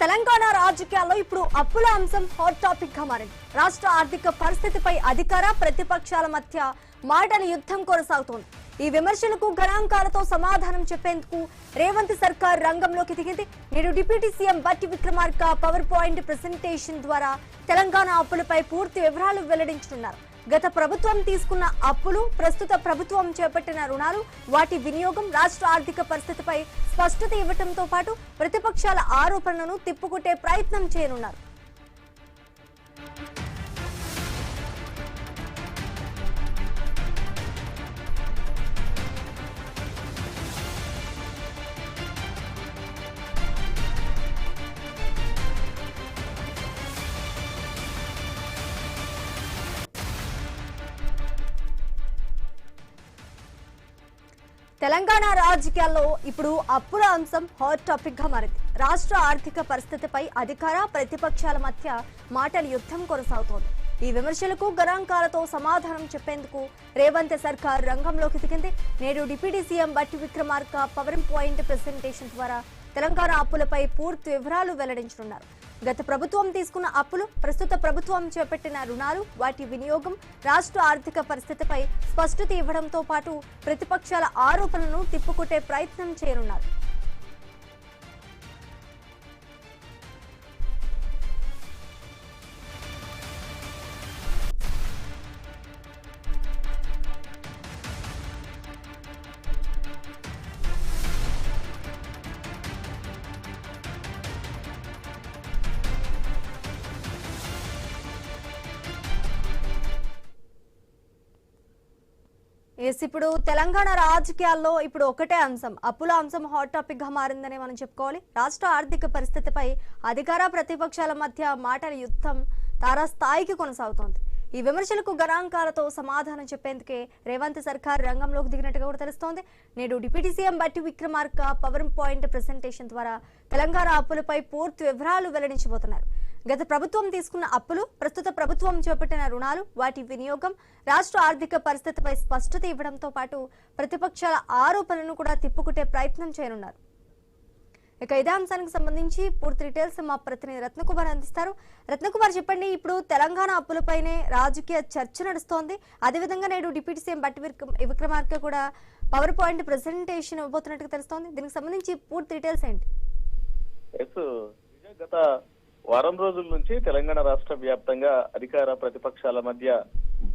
తెలంగాణ రాజకీయాల్లో ఇప్పుడు అప్పుల అంశం హాట్ టాపిక్ గా మారింది. రాష్ట్ర ఆర్థిక పరిస్థితిపై అధికార ప్రతిపక్షాల మధ్య మాటల యుద్ధం కొనసాగుతోంది. ఈ విమర్శలకు గణాంకాలతో సమాధానం చెప్పేందుకు రేవంత్ సర్కార్ రంగంలోకి దిగింది. నేడు డిప్యూటీ సీఎం బట్టి విక్రమార్క పవర్ పాయింట్ ప్రెజెంటేషన్ ద్వారా తెలంగాణ అప్పులపై పూర్తి వివరాలు వెల్లడించనున్నారు. గత ప్రభుత్వం తీసుకున్న అప్పులు, ప్రస్తుత ప్రభుత్వం చేపట్టిన రుణాలు, వాటి వినియోగం, రాష్ట్ర ఆర్థిక పరిస్థితిపై స్పష్టత ఇవ్వడంతో పాటు ప్రతిపక్షాల ఆరోపణలను తిప్పుకొట్టే ప్రయత్నం చేయనున్నారు. తెలంగాణ రాజకీయాల్లో ఇప్పుడు అప్పుల అంశం హాట్ టాపిక్ గా మారింది. రాష్ట్ర ఆర్థిక పరిస్థితిపై అధికార ప్రతిపక్షాల మధ్య మాటల యుద్ధం కొనసాగుతోంది. ఈ విమర్శలకు గణాంకాలతో సమాధానం చెప్పేందుకు రేవంత్ సర్కార్ రంగంలోకి దిగింది. నేడు డిప్యూటీ సీఎం బట్టి విక్రమార్క పవర్ పాయింట్ ప్రెజెంటేషన్ ద్వారా తెలంగాణ అప్పులపై పూర్తి వివరాలు వెల్లడించనున్నారు. గత ప్రభుత్వం తీసుకున్న అప్పులు, ప్రస్తుత ప్రభుత్వం చేపట్టిన రుణాలు, వాటి వినియోగం, రాష్ట్ర ఆర్థిక పరిస్థితిపై స్పష్టత ఇవ్వడంతో పాటు ప్రతిపక్షాల ఆరోపణలను తిప్పుకొట్టే ప్రయత్నం చేయనున్నారు. ఇప్పుడు తెలంగాణ రాజకీయాల్లో ఇప్పుడు ఒకటే అంశం, అప్పుల అంశం హాట్ టాపిక్ గా మారిందని మనం చెప్పుకోవాలి. రాష్ట్ర ఆర్థిక పరిస్థితిపై అధికార ప్రతిపక్షాల మధ్య మాటల యుద్ధం తారాస్థాయికి కొనసాగుతోంది. ఈ విమర్శలకు గణాంకాలతో సమాధానం చెప్పేందుకే రేవంత్ సర్కార్ రంగంలోకి దిగినట్టుగా కూడా తెలుస్తోంది. నేడు డిప్యూటీ సీఎం బట్టి విక్రమార్క పవర్ పాయింట్ ప్రెజెంటేషన్ ద్వారా తెలంగాణ అప్పులపై పూర్తి వివరాలు వెల్లడించబోతున్నారు. గత ప్రభుత్వం తీసుకున్న అప్పులు, ప్రస్తుత ప్రభుత్వం చేపట్టిన రుణాలు, వాటి వినియోగం, రాష్ట్ర ఆర్థిక పరిస్థితిపై స్పష్టత ఇవ్వడంతో పాటు ప్రతిపక్షాల ఆరోపణలను కూడా తిప్పుకుట్టే ప్రయత్నం చేయనున్నారు. ఇక ఇదే అంశానికి సంబంధించి పూర్తి డీటెయిల్స్ మా ప్రతినిధి రత్నకుమార్ అందిస్తారు. రత్నకుమార్, చెప్పండి, ఇప్పుడు తెలంగాణ అప్పులపైనే రాజకీయ చర్చ నడుస్తోంది. అదేవిధంగా నేడు డిప్యూటీ సీఎం బట్టి విక్రమార్క కూడా పవర్ పాయింట్ ప్రెజెంటేషన్ ఇవ్వబోతున్నట్టుగా తెలుస్తోంది. దీనికి సంబంధించి పూర్తి డీటెయిల్స్ ఏంటి? గత వారం రోజుల నుంచి తెలంగాణ రాష్ట్ర వ్యాప్తంగా అధికార ప్రతిపక్షాల మధ్య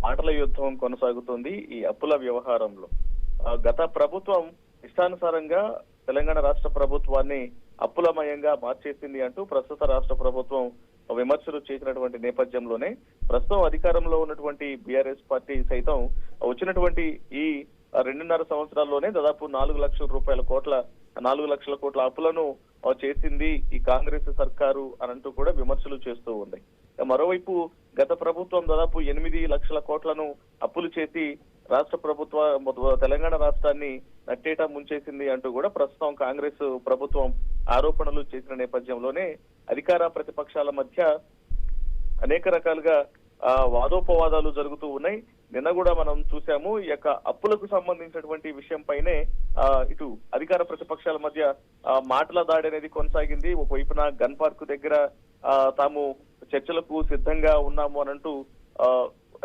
మాటల యుద్ధం కొనసాగుతోంది. ఈ అప్పుల వ్యవహారంలో గత ప్రభుత్వం ఇష్టానుసారంగా తెలంగాణ రాష్ట్ర ప్రభుత్వాన్ని అప్పులమయంగా మార్చేసింది అంటూ ప్రస్తుత రాష్ట్ర ప్రభుత్వం విమర్శలు చేసినటువంటి నేపథ్యంలోనే ప్రస్తుతం అధికారంలో ఉన్నటువంటి బీఆర్ఎస్ పార్టీ సైతం వచ్చినటువంటి ఈ 2.5 సంవత్సరాల్లోనే దాదాపు 4 లక్షల కోట్ల అప్పులను చేసింది ఈ కాంగ్రెస్ సర్కారు అనంటూ కూడా విమర్శలు చేస్తూ ఉంది. మరోవైపు గత ప్రభుత్వం దాదాపు 8 లక్షల కోట్లను అప్పులు చేసి రాష్ట్ర తెలంగాణ రాష్ట్రాన్ని నట్టేటా ముంచేసింది అంటూ కూడా ప్రస్తుతం కాంగ్రెస్ ప్రభుత్వం ఆరోపణలు చేసిన నేపథ్యంలోనే అధికార ప్రతిపక్షాల మధ్య అనేక రకాలుగా వాదోపవాదాలు జరుగుతూ ఉన్నాయి. నిన్న కూడా మనం చూసాము, ఈ యొక్క అప్పులకు సంబంధించినటువంటి విషయం పైనే ఇటు అధికార ప్రతిపక్షాల మధ్య మాటల దాడి అనేది కొనసాగింది. ఒకవైపున గన్ పార్క్ దగ్గర తాము చర్చలకు సిద్ధంగా ఉన్నాము అనంటూ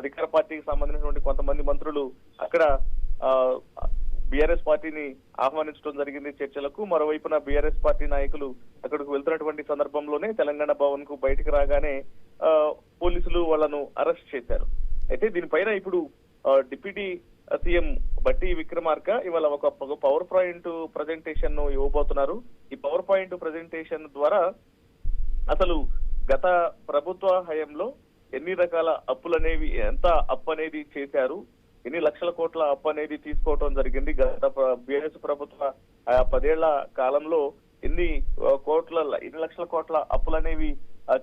అధికార పార్టీకి సంబంధించినటువంటి కొంతమంది మంత్రులు అక్కడ బీఆర్ఎస్ పార్టీని ఆహ్వానించడం జరిగింది చర్చలకు. మరోవైపున బీఆర్ఎస్ పార్టీ నాయకులు అక్కడికి వెళ్తున్నటువంటి సందర్భంలోనే తెలంగాణ భవన్ కు బయటకు రాగానే పోలీసులు వాళ్లను అరెస్ట్ చేశారు. అయితే దీనిపైన ఇప్పుడు డిప్యూటీ సీఎం బట్టి విక్రమార్క ఇవాళ ఒక పవర్ పాయింట్ ప్రజెంటేషన్ ను ఇవ్వబోతున్నారు. ఈ పవర్ పాయింట్ ప్రజెంటేషన్ ద్వారా అసలు గత ప్రభుత్వ హయాంలో ఎన్ని రకాల అప్పులనేవి, ఎంత అప్పు అనేది చేశారు, ఎన్ని లక్షల కోట్ల అప్పు అనేది తీసుకోవటం జరిగింది, గత బీఆర్ఎస్ ప్రభుత్వ 10 ఏళ్ల కాలంలో ఎన్ని లక్షల కోట్ల అప్పులనేవి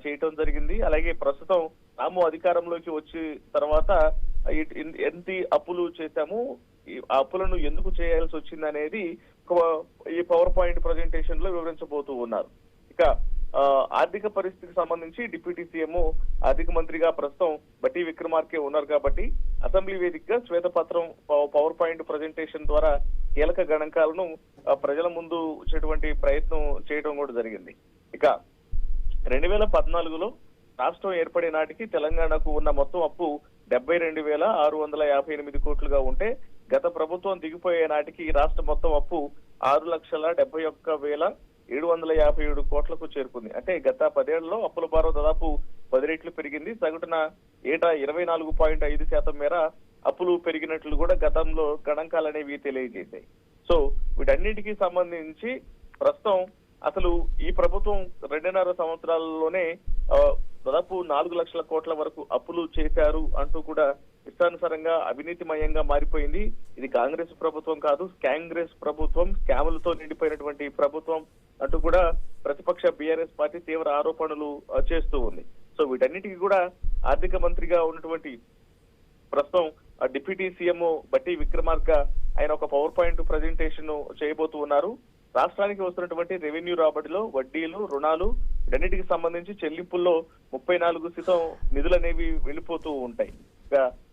చేయటం జరిగింది, అలాగే ప్రస్తుతం తాము అధికారంలోకి వచ్చి తర్వాత ఎంత అప్పులు చేశాము, ఆ అప్పులను ఎందుకు చేయాల్సి వచ్చింది అనేది ఈ పవర్ పాయింట్ ప్రజెంటేషన్ లో వివరించబోతూ ఉన్నారు. ఇక ఆర్థిక పరిస్థితికి సంబంధించి డిప్యూటీ సీఎం ఆర్థిక మంత్రిగా ప్రస్తుతం బట్టి విక్రమార్కే ఉన్నారు కాబట్టి అసెంబ్లీ వేదికగా శ్వేతపత్రం పవర్ పాయింట్ ప్రజెంటేషన్ ద్వారా కీలక గణాంకాలను ప్రజల ముందు వచ్చేటువంటి ప్రయత్నం చేయడం కూడా జరిగింది. ఇక 2014లో రాష్ట్రం ఏర్పడే నాటికి తెలంగాణకు ఉన్న మొత్తం అప్పు 72,658 కోట్లుగా ఉంటే గత ప్రభుత్వం దిగిపోయే నాటికి ఈ రాష్ట్ర మొత్తం అప్పు 6,71,757 కోట్లకు చేరుకుంది. అంటే గత 10 ఏళ్లలో అప్పుల భారం దాదాపు 10 రెట్లు పెరిగింది. సగటున ఏటా 24.5% మేర అప్పులు పెరిగినట్లు కూడా గతంలో గణాంకాలు అనేవి తెలియజేశాయి. సో వీటన్నిటికీ సంబంధించి ప్రస్తుతం అసలు ఈ ప్రభుత్వం 2.5 సంవత్సరాల్లోనే దాదాపు 4 లక్షల కోట్ల వరకు అప్పులు చేశారు అంటూ కూడా ఇష్టానుసారంగా అవినీతిమయంగా మారిపోయింది. ఇది కాంగ్రెస్ ప్రభుత్వం కాదు, కాంగ్రెస్ ప్రభుత్వం, స్కాములతో నిండిపోయినటువంటి ప్రభుత్వం అంటూ కూడా ప్రతిపక్ష బీఆర్ఎస్ పార్టీ తీవ్ర ఆరోపణలు చేస్తూ ఉంది. సో వీటన్నిటికీ కూడా ఆర్థిక మంత్రిగా ఉన్నటువంటి ప్రస్తుతం డిప్యూటీ సీఎం బట్టి విక్రమార్క ఆయన ఒక పవర్ పాయింట్ ప్రజెంటేషన్ చేయబోతూ ఉన్నారు. రాష్ట్రానికి వస్తున్నటువంటి రెవెన్యూ రాబడిలో వడ్డీలు, రుణాలు వీటన్నిటికి సంబంధించి చెల్లింపుల్లో 34% నిధులు అనేవి వెళ్ళిపోతూ ఉంటాయి.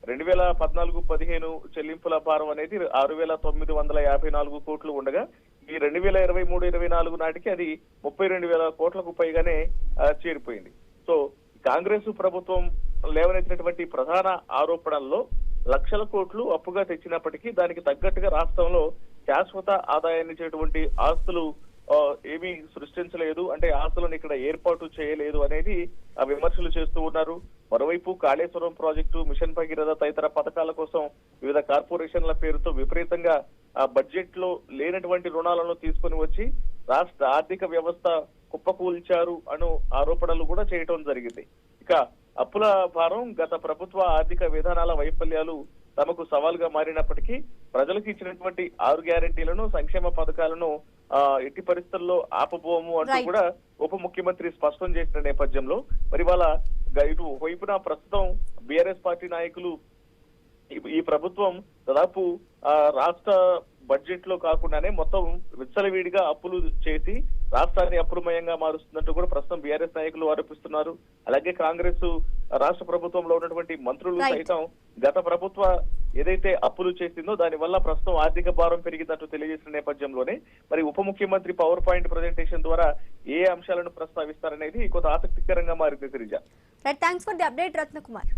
2014-15 చెల్లింపుల భారం అనేది 6,954 కోట్లు ఉండగా ఈ 2023-24 నాటికి అది 32,000 కోట్లకు పైగానే చేరిపోయింది. సో కాంగ్రెస్ ప్రభుత్వం లేవనెత్తినటువంటి ప్రధాన ఆరోపణల్లో లక్షల కోట్లు అప్పుగా తెచ్చినప్పటికీ దానికి తగ్గట్టుగా రాష్ట్రంలో శాశ్వత ఆదాయాన్ని ఇచ్చేటువంటి ఆస్తులు ఏమీ సృష్టించలేదు, అంటే ఆస్తులను ఇక్కడ ఏర్పాటు చేయలేదు అనేది విమర్శలు చేస్తూ ఉన్నారు. మరోవైపు కాళేశ్వరం ప్రాజెక్టు, మిషన్ భగీరథ తదితర పథకాల కోసం వివిధ కార్పొరేషన్ల పేరుతో విపరీతంగా బడ్జెట్ లో లేనటువంటి రుణాలను తీసుకుని వచ్చి రాష్ట్ర ఆర్థిక వ్యవస్థ కుప్పకూల్చారు అను ఆరోపణలు కూడా చేయటం జరిగింది. ఇక అప్పుల భారం, గత ప్రభుత్వ ఆర్థిక విధానాల వైఫల్యాలు తమకు సవాల్గా మారినప్పటికీ ప్రజలకు ఇచ్చినటువంటి 6 గ్యారెంటీలను, సంక్షేమ పథకాలను ఎట్టి పరిస్థితుల్లో ఆపబోము అంటూ కూడా ఉప ముఖ్యమంత్రి స్పష్టం చేసిన నేపథ్యంలో మరి వాళ్ళ ఇటు వైపున ప్రస్తుతం బీఆర్ఎస్ పార్టీ నాయకులు ఈ ప్రభుత్వం దాదాపు రాష్ట్ర బడ్జెట్ లో కాకుండానే మొత్తం విచ్చలవిడిగా అప్పులు చేసి రాష్ట్రాన్ని అప్పులమయంగా మారుస్తున్నట్టు కూడా ప్రస్తుతం బీఆర్ఎస్ నాయకులు ఆరోపిస్తున్నారు. అలాగే కాంగ్రెస్ రాష్ట్ర ప్రభుత్వంలో ఉన్నటువంటి మంత్రులు సైతం గత ప్రభుత్వ ఏదైతే అప్పులు చేసిందో దాని వల్ల ప్రస్తుతం ఆర్థిక భారం పెరిగిందంటూ తెలియజేసిన నేపథ్యంలోనే మరి ఉప ముఖ్యమంత్రి పవర్ పాయింట్ ప్రజెంటేషన్ ద్వారా ఏ అంశాలను ప్రస్తావిస్తారనేది కొంత ఆసక్తికరంగా మారింది. Sreeja, thanks for the update Ratnakumar.